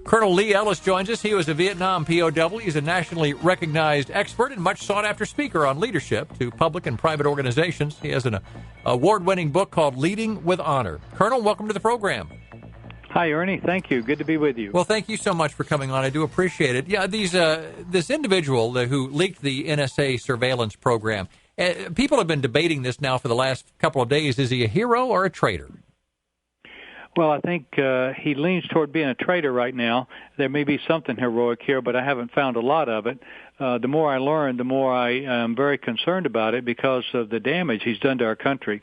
Colonel Lee Ellis joins us. He was a Vietnam POW. He's a nationally recognized expert and much sought-after speaker on leadership to public and private organizations. He has an award-winning book called Leading with Honor. Colonel, welcome to the program. Hi, Ernie. Thank you. Good to be with you. Well, thank you so much for coming on. I do appreciate it. Yeah, this individual who leaked the NSA surveillance program, people have been debating this now for the last couple of days. Is he a hero or a traitor? Well, I think he leans toward being a traitor right now. There may be something heroic here, but I haven't found a lot of it. The more I learn, the more I am very concerned about it because of the damage he's done to our country.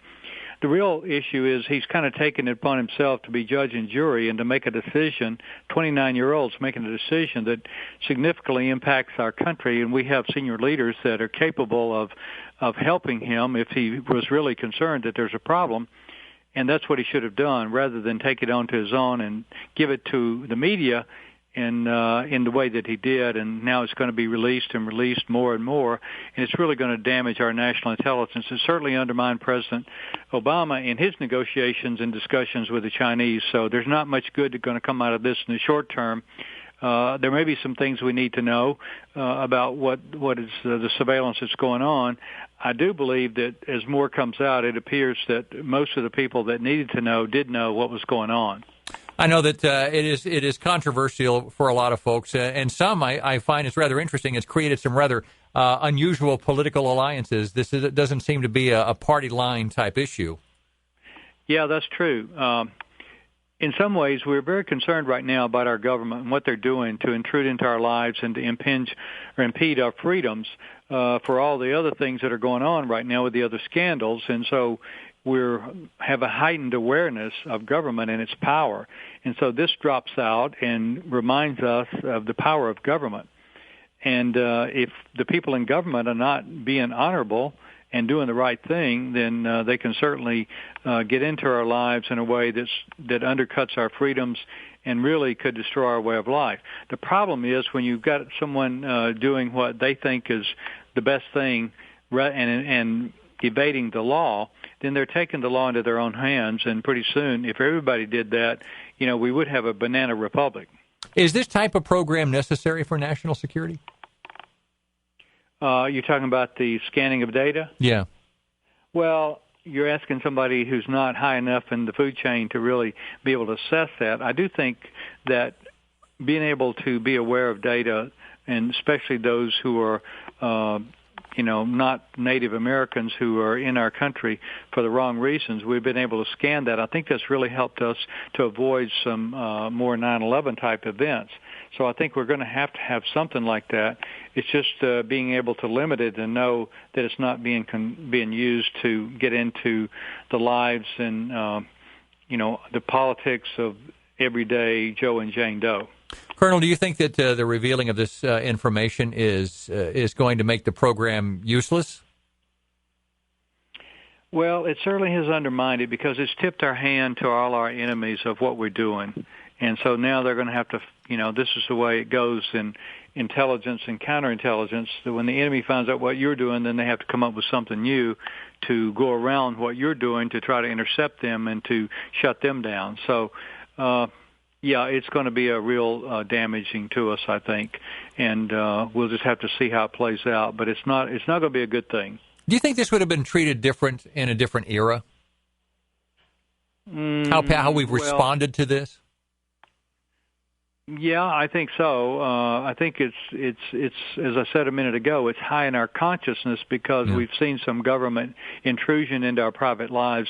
The real issue is he's kind of taken it upon himself to be judge and jury and to make a decision, 29-year-olds making a decision that significantly impacts our country, and we have senior leaders that are capable of helping him if he was really concerned that there's a problem. And that's what he should have done, rather than take it onto his own and give it to the media in the way that he did. And now it's going to be released more and more, and it's really going to damage our national intelligence and certainly undermine President Obama in his negotiations and discussions with the Chinese. So there's not much good going to come out of this in the short term. There may be some things we need to know about what is the surveillance that's going on. I do believe that as more comes out, it appears that most of the people that needed to know did know what was going on. I know that it is controversial for a lot of folks, and some I find it's rather interesting. It's created some rather unusual political alliances. It doesn't seem to be a party line type issue. Yeah, that's true. In some ways, we're very concerned right now about our government and what they're doing to intrude into our lives and to impede our freedoms for all the other things that are going on right now with the other scandals. And so we have a heightened awareness of government and its power. And so this drops out and reminds us of the power of government. And if the people in government are not being honorable and doing the right thing, then they can certainly get into our lives in a way that undercuts our freedoms and really could destroy our way of life. The problem is when you've got someone doing what they think is the best thing and evading the law, then they're taking the law into their own hands, and pretty soon, if everybody did that, we would have a banana republic. Is this type of program necessary for national security? You're talking about the scanning of data? Yeah. Well, you're asking somebody who's not high enough in the food chain to really be able to assess that. I do think that being able to be aware of data, and especially those who are not Native Americans who are in our country for the wrong reasons, we've been able to scan that. I think that's really helped us to avoid some more 9/11 type events. So I think we're going to have something like that. It's just being able to limit it and know that it's not being used to get into the lives and the politics of everyday Joe and Jane Doe. Colonel, do you think that the revealing of this information is going to make the program useless? Well, it certainly has undermined it because it's tipped our hand to all our enemies of what we're doing. And so now they're going to have to, this is the way it goes in intelligence and counterintelligence. That when the enemy finds out what you're doing, then they have to come up with something new to go around what you're doing to try to intercept them and to shut them down. So, yeah, it's going to be a real damaging to us, I think, and we'll just have to see how it plays out. But it's not going to be a good thing. Do you think this would have been treated different in a different era? How we've responded to this? Yeah, I think so. I think it's as I said a minute ago, it's high in our consciousness because we've seen some government intrusion into our private lives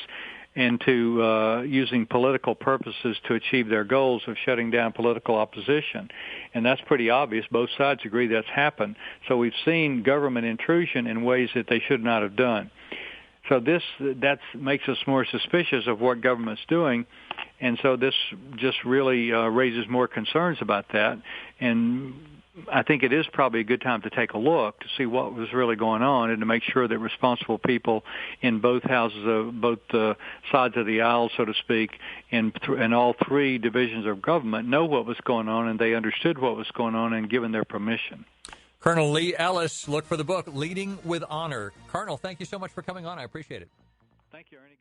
and to using political purposes to achieve their goals of shutting down political opposition. And that's pretty obvious. Both sides agree that's happened. So we've seen government intrusion in ways that they should not have done. So that makes us more suspicious of what government's doing, and so this just really raises more concerns about that. And I think it is probably a good time to take a look to see what was really going on and to make sure that responsible people in both houses of both sides of the aisle, so to speak, in all three divisions of government know what was going on and they understood what was going on and given their permission. Colonel Lee Ellis, look for the book, Leading with Honor. Colonel, thank you so much for coming on. I appreciate it. Thank you, Ernie.